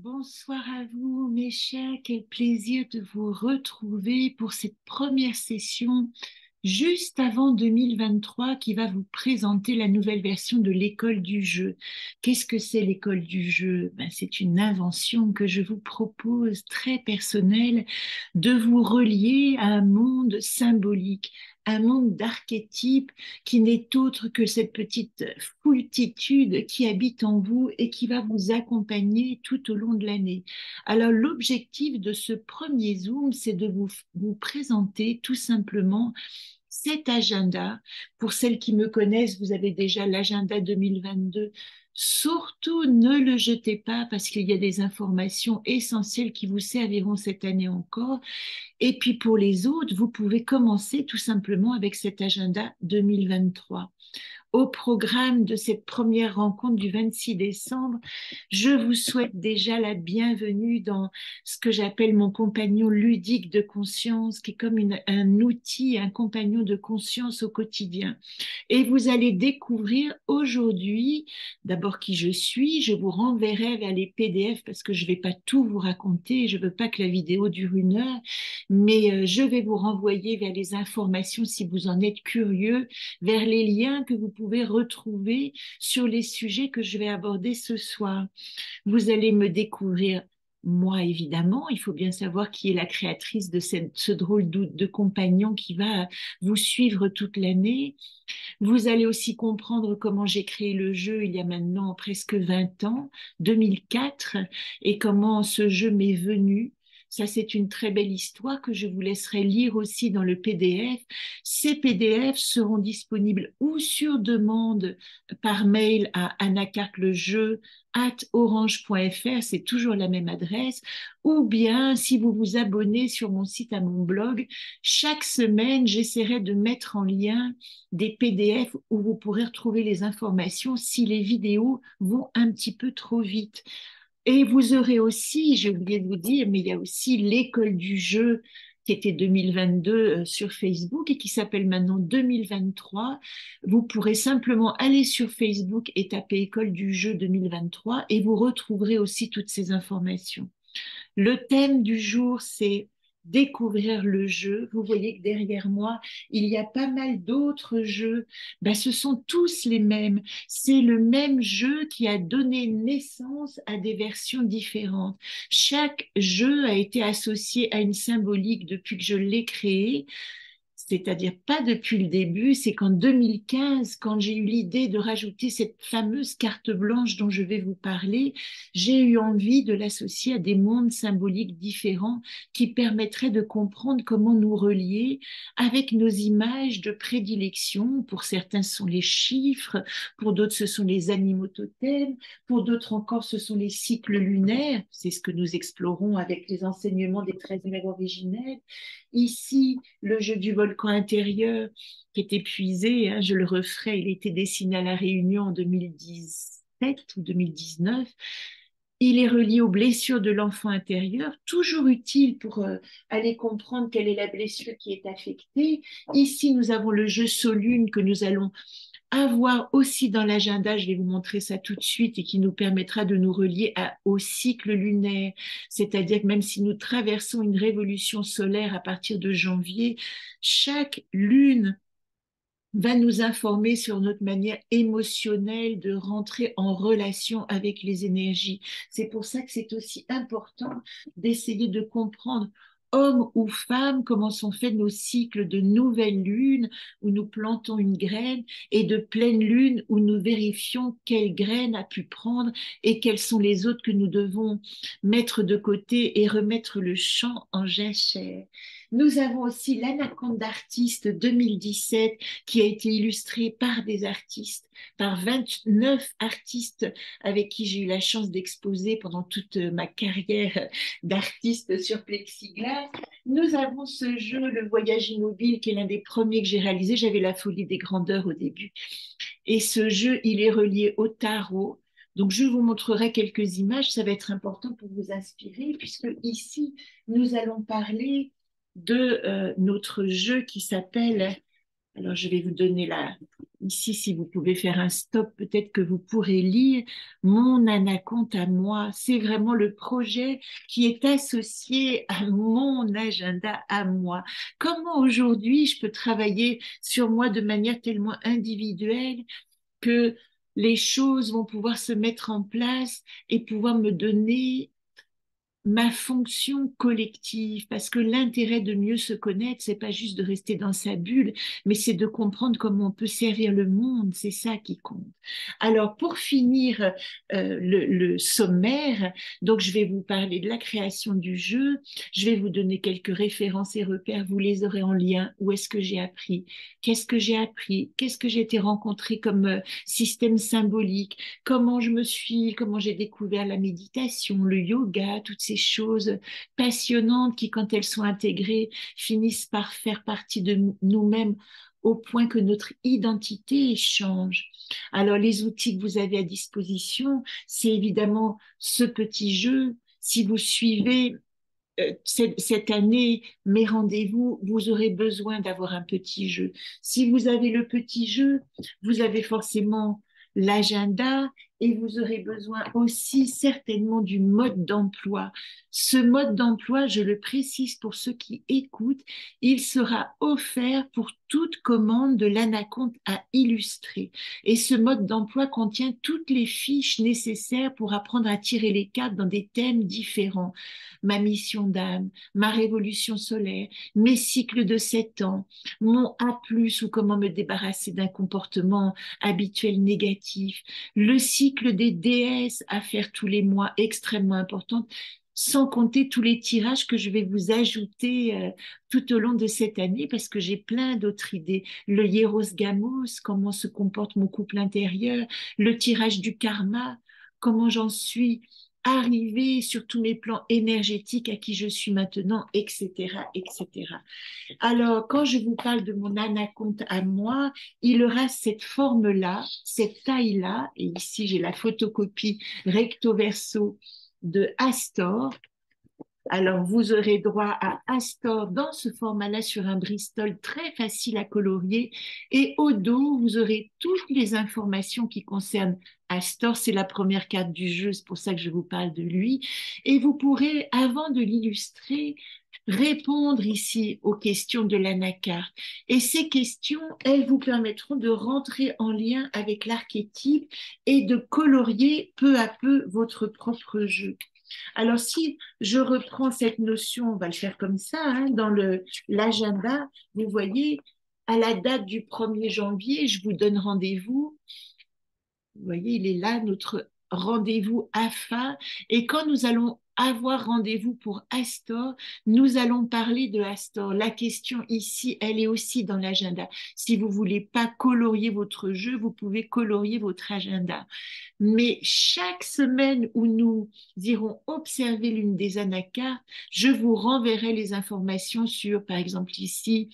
Bonsoir à vous, mes chers. Quel plaisir de vous retrouver pour cette première session juste avant 2023 qui va vous présenter la nouvelle version de l'école du jeu. Qu'est-ce que c'est l'école du jeu? C'est une invention que je vous propose très personnelle de vous relier à un monde symbolique, un monde d'archétypes qui n'est autre que cette petite foultitude qui habite en vous et qui va vous accompagner tout au long de l'année. Alors, l'objectif de ce premier Zoom, c'est de vous présenter tout simplement cet agenda. Pour celles qui me connaissent, vous avez déjà l'agenda 2022. Surtout, ne le jetez pas parce qu'il y a des informations essentielles qui vous serviront cette année encore. Et puis pour les autres, vous pouvez commencer tout simplement avec cet agenda 2023. Au programme de cette première rencontre du 26 décembre, je vous souhaite déjà la bienvenue dans ce que j'appelle mon compagnon ludique de conscience, qui est comme un outil, un compagnon de conscience au quotidien. Et vous allez découvrir aujourd'hui, d'abord qui je vous renverrai vers les PDF parce que je ne vais pas tout vous raconter, je ne veux pas que la vidéo dure 1 heure, mais je vais vous renvoyer vers les informations si vous en êtes curieux, vers les liens que vous pouvez retrouver sur les sujets que je vais aborder ce soir. Vous allez me découvrir moi, évidemment. Il faut bien savoir qui est la créatrice de ce drôle de compagnon qui va vous suivre toute l'année. Vous allez aussi comprendre comment j'ai créé le jeu il y a maintenant presque 20 ans, 2004, et comment ce jeu m'est venu. Ça, c'est une très belle histoire que je vous laisserai lire aussi dans le PDF. Ces PDF seront disponibles ou sur demande par mail à anacartlejeu@orange.fr, c'est toujours la même adresse, ou bien si vous vous abonnez sur mon site à mon blog, chaque semaine, j'essaierai de mettre en lien des PDF où vous pourrez retrouver les informations si les vidéos vont un petit peu trop vite. Et vous aurez aussi, j'ai oublié de vous dire, mais il y a aussi l'école du jeu qui était 2022 sur Facebook et qui s'appelle maintenant 2023. Vous pourrez simplement aller sur Facebook et taper école du jeu 2023 et vous retrouverez aussi toutes ces informations. Le thème du jour, c'est découvrir le jeu. Vous voyez que derrière moi, il y a pas mal d'autres jeux. Ce sont tous les mêmes. C'est le même jeu qui a donné naissance à des versions différentes. Chaque jeu a été associé à une symbolique depuis que je l'ai créé. C'est-à-dire pas depuis le début, c'est qu'en 2015, quand j'ai eu l'idée de rajouter cette fameuse carte blanche dont je vais vous parler, j'ai eu envie de l'associer à des mondes symboliques différents qui permettraient de comprendre comment nous relier avec nos images de prédilection. Pour certains, ce sont les chiffres, pour d'autres, ce sont les animaux totems, pour d'autres encore, ce sont les cycles lunaires. C'est ce que nous explorons avec les enseignements des 13 mères originelles. Ici, le jeu du volcan intérieur qui est épuisé, hein, je le referai, il a été dessiné à La Réunion en 2017 ou 2019. Il est relié aux blessures de l'enfant intérieur, toujours utile pour aller comprendre quelle est la blessure qui est affectée. Ici, nous avons le jeu Solune que nous allons avoir aussi dans l'agenda, je vais vous montrer ça tout de suite, et qui nous permettra de nous relier au cycle lunaire. C'est-à-dire que même si nous traversons une révolution solaire à partir de janvier, chaque lune va nous informer sur notre manière émotionnelle de rentrer en relation avec les énergies. C'est pour ça que c'est aussi important d'essayer de comprendre hommes ou femmes, comment sont faits nos cycles de nouvelle lune où nous plantons une graine et de pleine lune où nous vérifions quelle graine a pu prendre et quelles sont les autres que nous devons mettre de côté et remettre le champ en jachère. Nous avons aussi l'Anaconde d'artiste 2017 qui a été illustré par des artistes, par 29 artistes avec qui j'ai eu la chance d'exposer pendant toute ma carrière d'artiste sur plexiglas. Nous avons ce jeu, le voyage immobile, qui est l'un des premiers que j'ai réalisé. J'avais la folie des grandeurs au début. Et ce jeu, il est relié au tarot. Donc, je vous montrerai quelques images. Ça va être important pour vous inspirer, puisque ici, nous allons parler de notre jeu qui s'appelle, alors je vais vous donner ici, si vous pouvez faire un stop, peut-être que vous pourrez lire Mon anaconte à moi. C'est vraiment le projet qui est associé à mon agenda à moi. Comment aujourd'hui je peux travailler sur moi de manière tellement individuelle que les choses vont pouvoir se mettre en place et pouvoir me donner ma fonction collective, parce que l'intérêt de mieux se connaître, c'est pas juste de rester dans sa bulle, mais c'est de comprendre comment on peut servir le monde, c'est ça qui compte. Alors, pour finir le sommaire, donc je vais vous parler de la création du jeu, je vais vous donner quelques références et repères, vous les aurez en lien, où est-ce que j'ai appris, qu'est-ce que j'ai appris, qu'est-ce que j'ai été rencontré comme système symbolique, comment j'ai découvert la méditation, le yoga, toutes ces choses passionnantes qui, quand elles sont intégrées, finissent par faire partie de nous-mêmes au point que notre identité change. Alors, les outils que vous avez à disposition, c'est évidemment ce petit jeu. Si vous suivez cette année, mes rendez-vous, vous aurez besoin d'avoir un petit jeu. Si vous avez le petit jeu, vous avez forcément l'agenda et vous aurez besoin aussi certainement du mode d'emploi. Ce mode d'emploi, je le précise pour ceux qui écoutent, il sera offert pour toute commande de l'Anaconte à illustrer. Et ce mode d'emploi contient toutes les fiches nécessaires pour apprendre à tirer les cartes dans des thèmes différents. Ma mission d'âme, ma révolution solaire, mes cycles de 7 ans, mon A+, ou comment me débarrasser d'un comportement habituel négatif, le cycle des déesses à faire tous les mois, extrêmement important, sans compter tous les tirages que je vais vous ajouter tout au long de cette année, parce que j'ai plein d'autres idées. Le hieros gamos, comment se comporte mon couple intérieur, le tirage du karma, comment j'en suis arriver sur tous mes plans énergétiques à qui je suis maintenant, etc., etc. Alors, quand je vous parle de mon anaconte à moi, il aura cette forme-là, cette taille-là, et ici j'ai la photocopie recto verso de Astor. Alors, vous aurez droit à Astor dans ce format-là sur un Bristol très facile à colorier. Et au dos, vous aurez toutes les informations qui concernent Astor. C'est la première carte du jeu, c'est pour ça que je vous parle de lui. Et vous pourrez, avant de l'illustrer, répondre ici aux questions de l'anacarte. Et ces questions, elles vous permettront de rentrer en lien avec l'archétype et de colorier peu à peu votre propre jeu. Alors, si je reprends cette notion, on va le faire comme ça, hein, dans l'agenda, vous voyez, à la date du 1er janvier, je vous donne rendez-vous. Vous voyez, il est là, notre rendez-vous AFA. Et quand nous allons avoir rendez-vous pour Astor, nous allons parler de Astor. La question ici, elle est aussi dans l'agenda. Si vous voulez pas colorier votre jeu, vous pouvez colorier votre agenda. Mais chaque semaine où nous irons observer l'une des anacartes, je vous renverrai les informations sur, par exemple ici,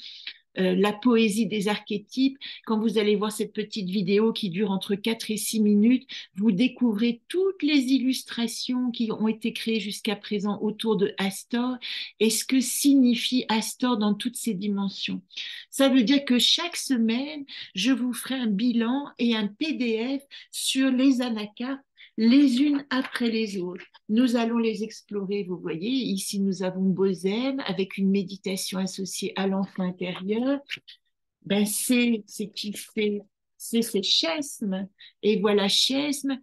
la poésie des archétypes. Quand vous allez voir cette petite vidéo qui dure entre 4 et 6 minutes, vous découvrez toutes les illustrations qui ont été créées jusqu'à présent autour de Astor et ce que signifie Astor dans toutes ses dimensions. Ça veut dire que chaque semaine, je vous ferai un bilan et un PDF sur les anacartes les unes après les autres. Nous allons les explorer, vous voyez. Ici, nous avons Bozem avec une méditation associée à l'enfant intérieur. Ben, c'est Chesme. Et voilà Chesme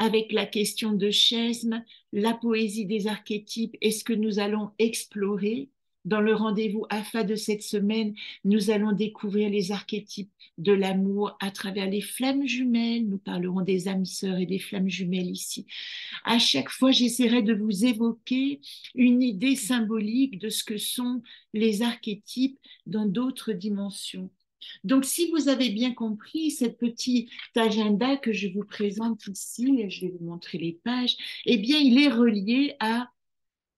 avec la question de Chesme, la poésie des archétypes. Est-ce que nous allons explorer dans le rendez-vous AFA de cette semaine, nous allons découvrir les archétypes de l'amour à travers les flammes jumelles. Nous parlerons des âmes sœurs et des flammes jumelles ici. À chaque fois, j'essaierai de vous évoquer une idée symbolique de ce que sont les archétypes dans d'autres dimensions. Donc, si vous avez bien compris, cette petit agenda que je vous présente ici, je vais vous montrer les pages, eh bien, il est relié à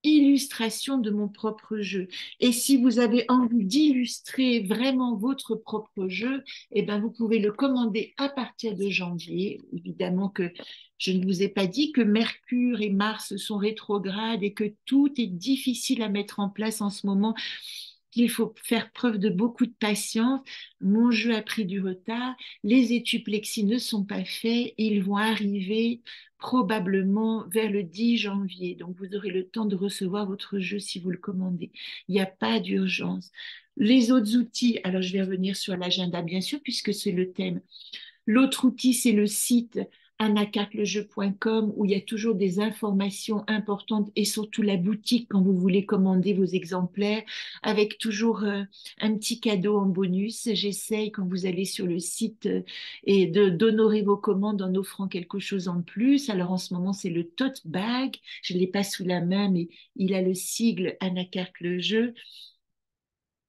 illustration de mon propre jeu. Et si vous avez envie d'illustrer vraiment votre propre jeu, eh bien, vous pouvez le commander à partir de janvier. Évidemment que je ne vous ai pas dit que Mercure et Mars sont rétrogrades et que tout est difficile à mettre en place en ce moment. qu'il faut faire preuve de beaucoup de patience. Mon jeu a pris du retard. Les étuplexis ne sont pas faits. Ils vont arriver probablement vers le 10 janvier. Donc, vous aurez le temps de recevoir votre jeu si vous le commandez. Il n'y a pas d'urgence. Les autres outils, alors je vais revenir sur l'agenda, bien sûr, puisque c'est le thème. L'autre outil, c'est le site anacartlejeu.com où il y a toujours des informations importantes et surtout la boutique quand vous voulez commander vos exemplaires avec toujours un petit cadeau en bonus. J'essaye quand vous allez sur le site et d'honorer vos commandes en offrant quelque chose en plus. Alors en ce moment, c'est le tote bag. Je ne l'ai pas sous la main, mais il a le sigle Anacarte le jeu.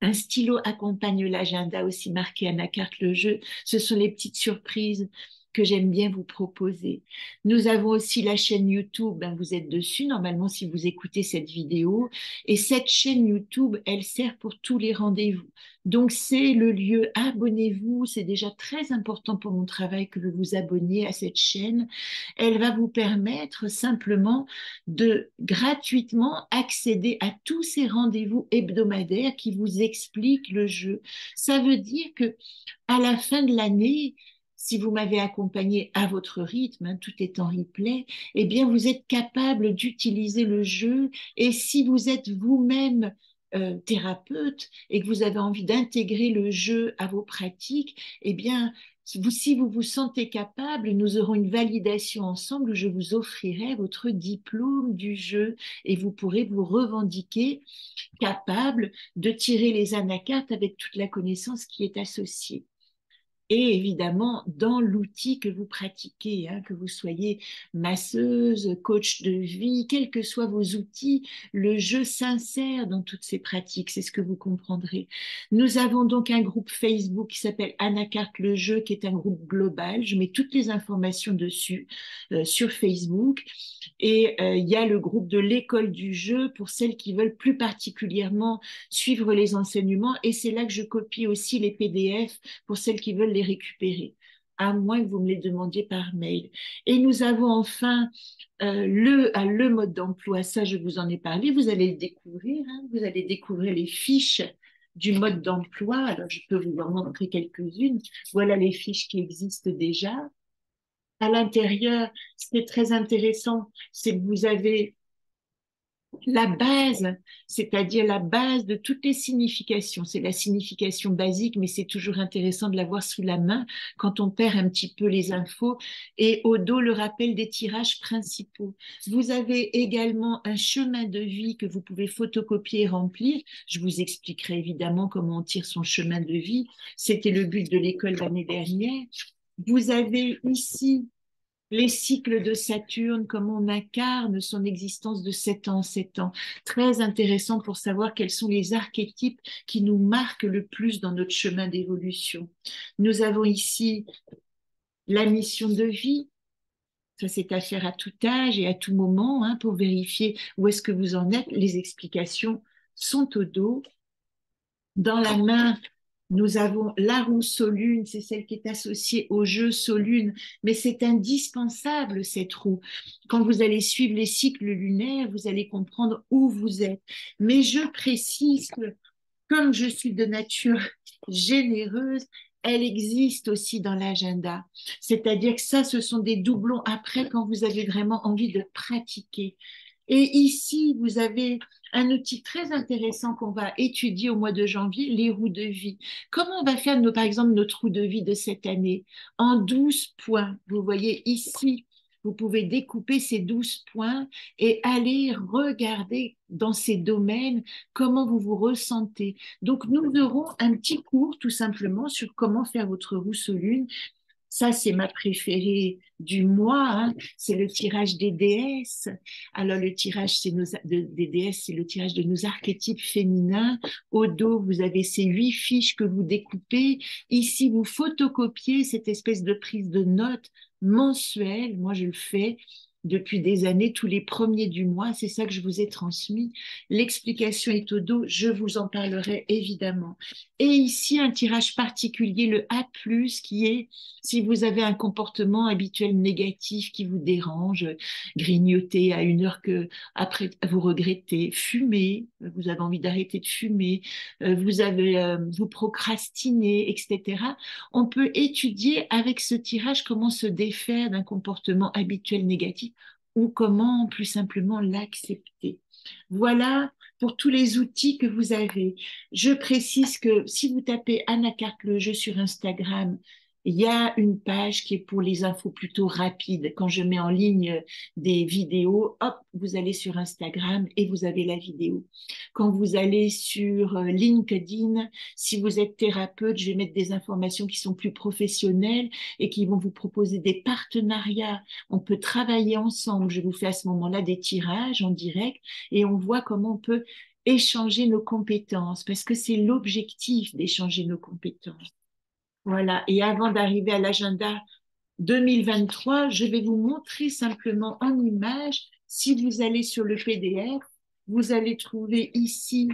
Un stylo accompagne l'agenda aussi marqué Anacarte le jeu. Ce sont les petites surprises que j'aime bien vous proposer. Nous avons aussi la chaîne YouTube, ben vous êtes dessus normalement si vous écoutez cette vidéo. Et cette chaîne YouTube, elle sert pour tous les rendez-vous. Donc c'est le lieu, abonnez-vous, c'est déjà très important pour mon travail que vous vous abonniez à cette chaîne. Elle va vous permettre simplement de gratuitement accéder à tous ces rendez-vous hebdomadaires qui vous expliquent le jeu. Ça veut dire que à la fin de l'année, si vous m'avez accompagné à votre rythme, hein, tout est en replay, eh bien, vous êtes capable d'utiliser le jeu. Et si vous êtes vous-même thérapeute et que vous avez envie d'intégrer le jeu à vos pratiques, eh bien, si vous vous sentez capable, nous aurons une validation ensemble où je vous offrirai votre diplôme du jeu et vous pourrez vous revendiquer capable de tirer les anacartes avec toute la connaissance qui est associée. Et évidemment, dans l'outil que vous pratiquez, hein, que vous soyez masseuse, coach de vie, quels que soient vos outils, le jeu s'insère dans toutes ces pratiques, c'est ce que vous comprendrez. Nous avons donc un groupe Facebook qui s'appelle Anacarte le jeu, qui est un groupe global. Je mets toutes les informations dessus sur Facebook. Et il y a le groupe de l'école du jeu pour celles qui veulent plus particulièrement suivre les enseignements. Et c'est là que je copie aussi les PDF pour celles qui veulent les récupérer, à moins que vous me les demandiez par mail. Et nous avons enfin le mode d'emploi, ça je vous en ai parlé, vous allez le découvrir, hein, vous allez découvrir les fiches du mode d'emploi. Alors je peux vous en montrer quelques-unes. Voilà les fiches qui existent déjà. À l'intérieur, ce qui est très intéressant, c'est que vous avez la base, c'est-à-dire la base de toutes les significations. C'est la signification basique, mais c'est toujours intéressant de l'avoir sous la main quand on perd un petit peu les infos. Et au dos, le rappel des tirages principaux. Vous avez également un chemin de vie que vous pouvez photocopier et remplir. Je vous expliquerai évidemment comment on tire son chemin de vie. C'était le but de l'école l'année dernière. Vous avez ici les cycles de Saturne, comme on incarne son existence de 7 ans en 7 ans. Très intéressant pour savoir quels sont les archétypes qui nous marquent le plus dans notre chemin d'évolution. Nous avons ici la mission de vie. Ça, c'est à faire à tout âge et à tout moment, hein, pour vérifier où est-ce que vous en êtes. Les explications sont au dos. Dans la main, nous avons la roue Solune, c'est celle qui est associée au jeu Solune, mais c'est indispensable cette roue. Quand vous allez suivre les cycles lunaires, vous allez comprendre où vous êtes. Mais je précise que comme je suis de nature généreuse, elle existe aussi dans l'agenda. C'est-à-dire que ça, ce sont des doublons après quand vous avez vraiment envie de pratiquer. Et ici, vous avez un outil très intéressant qu'on va étudier au mois de janvier, les roues de vie. Comment on va faire, par exemple, notre roue de vie de cette année? En 12 points. Vous voyez ici, vous pouvez découper ces 12 points et aller regarder dans ces domaines comment vous vous ressentez. Donc, nous aurons un petit cours tout simplement sur comment faire votre roue Solune. Ça, c'est ma préférée du mois, hein. C'est le tirage des déesses. Alors, le tirage des déesses, c'est le tirage de nos archétypes féminins. Au dos, vous avez ces 8 fiches que vous découpez. Ici, vous photocopiez cette espèce de prise de notes mensuelle. Moi, je le fais. depuis des années, tous les premiers du mois. C'est ça que je vous ai transmis. L'explication est au dos. Je vous en parlerai évidemment. Et ici, un tirage particulier, le A+, qui est si vous avez un comportement habituel négatif qui vous dérange, grignoter à une heure que après vous regrettez, fumer, vous avez envie d'arrêter de fumer, vous procrastinez, etc. On peut étudier avec ce tirage comment se défaire d'un comportement habituel négatif ou comment plus simplement l'accepter. Voilà pour tous les outils que vous avez. Je précise que si vous tapez Anna Carte le jeu sur Instagram, il y a une page qui est pour les infos plutôt rapides. Quand je mets en ligne des vidéos, hop, vous allez sur Instagram et vous avez la vidéo. Quand vous allez sur LinkedIn, si vous êtes thérapeute, je vais mettre des informations qui sont plus professionnelles et qui vont vous proposer des partenariats. On peut travailler ensemble. Je vous fais à ce moment-là des tirages en direct et on voit comment on peut échanger nos compétences parce que c'est l'objectif d'échanger nos compétences. Voilà. Et avant d'arriver à l'agenda 2023, je vais vous montrer simplement en image. Si vous allez sur le PDF, vous allez trouver ici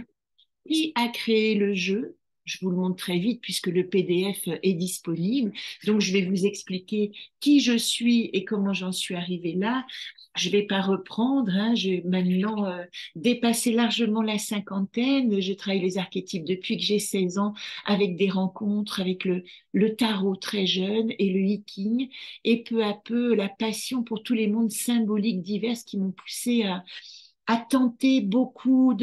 qui a créé le jeu. Je vous le montre très vite puisque le PDF est disponible. Donc, je vais vous expliquer qui je suis et comment j'en suis arrivée là. Je vais pas reprendre. J'ai maintenant dépassé largement la cinquantaine. Je travaille les archétypes depuis que j'ai 16 ans avec des rencontres, avec le tarot très jeune et le hiking. Et peu à peu, la passion pour tous les mondes symboliques divers qui m'ont poussé à tenter beaucoup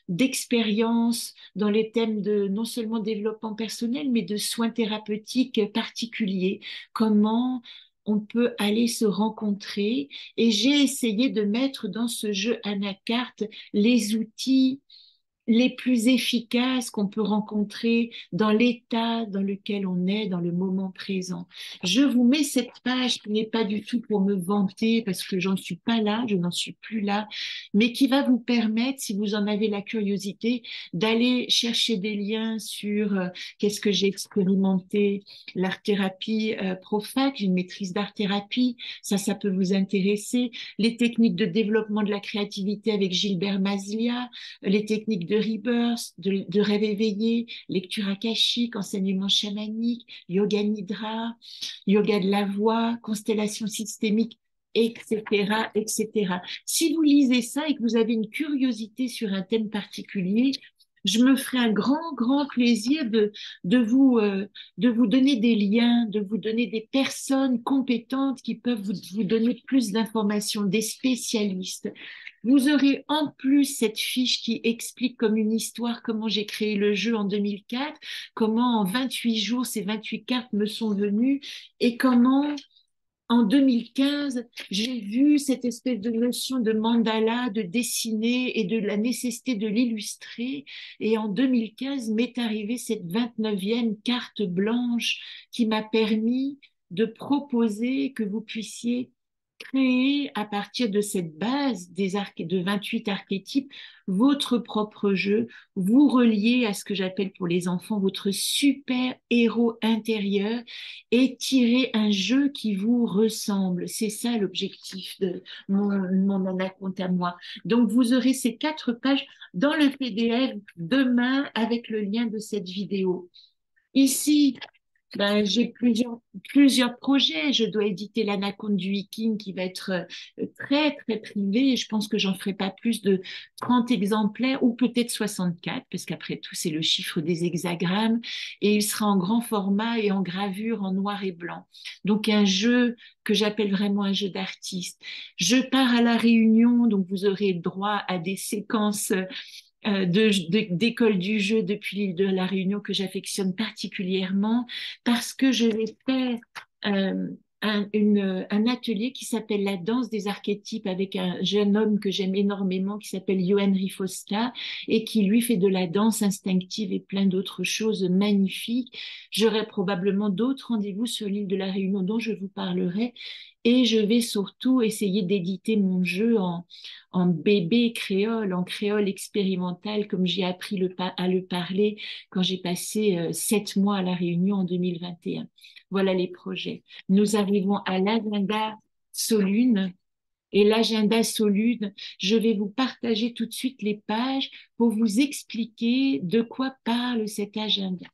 d'expériences dans les thèmes de non seulement développement personnel, mais de soins thérapeutiques particuliers. Comment on peut aller se rencontrer. Et j'ai essayé de mettre dans ce jeu Anacarte les outils les plus efficaces qu'on peut rencontrer dans l'état dans lequel on est dans le moment présent. Je vous mets cette page qui n'est pas du tout pour me vanter parce que j'en suis pas là, je n'en suis plus là, mais qui va vous permettre, si vous en avez la curiosité, d'aller chercher des liens sur qu'est-ce que j'ai expérimenté, l'art-thérapie Profac, j'ai une maîtrise d'art-thérapie, ça peut vous intéresser, les techniques de développement de la créativité avec Gilbert Mazlia, les techniques de rebirth, de rêve éveillé, lecture akashique, enseignement chamanique, yoga nidra, yoga de la voix, constellation systémique, etc., etc. Si vous lisez ça et que vous avez une curiosité sur un thème particulier, je me ferai un grand, grand plaisir de de vous donner des liens, de vous donner des personnes compétentes qui peuvent vous donner plus d'informations, des spécialistes. Vous aurez en plus cette fiche qui explique comme une histoire comment j'ai créé le jeu en 2004, comment en 28 jours ces 28 cartes me sont venues et comment en 2015, j'ai vu cette espèce de notion de mandala, de dessiner et de la nécessité de l'illustrer. Et en 2015 m'est arrivée cette 29e carte blanche qui m'a permis de proposer que vous puissiez créer à partir de cette base de 28 archétypes votre propre jeu, vous relier à ce que j'appelle pour les enfants votre super héros intérieur et tirer un jeu qui vous ressemble. C'est ça l'objectif de mon anaconte à moi. Donc vous aurez ces 4 pages dans le PDF demain avec le lien de cette vidéo. Ici, ben, j'ai plusieurs projets. Je dois éditer l'Anaconde du Hiking qui va être très, très privé. Je pense que j'en ferai pas plus de 30 exemplaires ou peut-être 64 parce qu'après tout, c'est le chiffre des hexagrammes et il sera en grand format et en gravure en noir et blanc. Donc, un jeu que j'appelle vraiment un jeu d'artiste. Je pars à La Réunion, donc vous aurez droit à des séquences d'école du jeu depuis l'île de la Réunion que j'affectionne particulièrement parce que je vais faire euh, un atelier qui s'appelle la danse des archétypes avec un jeune homme que j'aime énormément qui s'appelle Johan Rifosta et qui lui fait de la danse instinctive et plein d'autres choses magnifiques. J'aurai probablement d'autres rendez-vous sur l'île de la Réunion dont je vous parlerai et je vais surtout essayer d'éditer mon jeu en bébé créole, en créole expérimental, comme j'ai appris à le parler quand j'ai passé 7 mois à La Réunion en 2021. Voilà les projets. Nous arrivons à l'agenda Solune. Et l'agenda Solude, je vais vous partager tout de suite les pages pour vous expliquer de quoi parle cet agenda.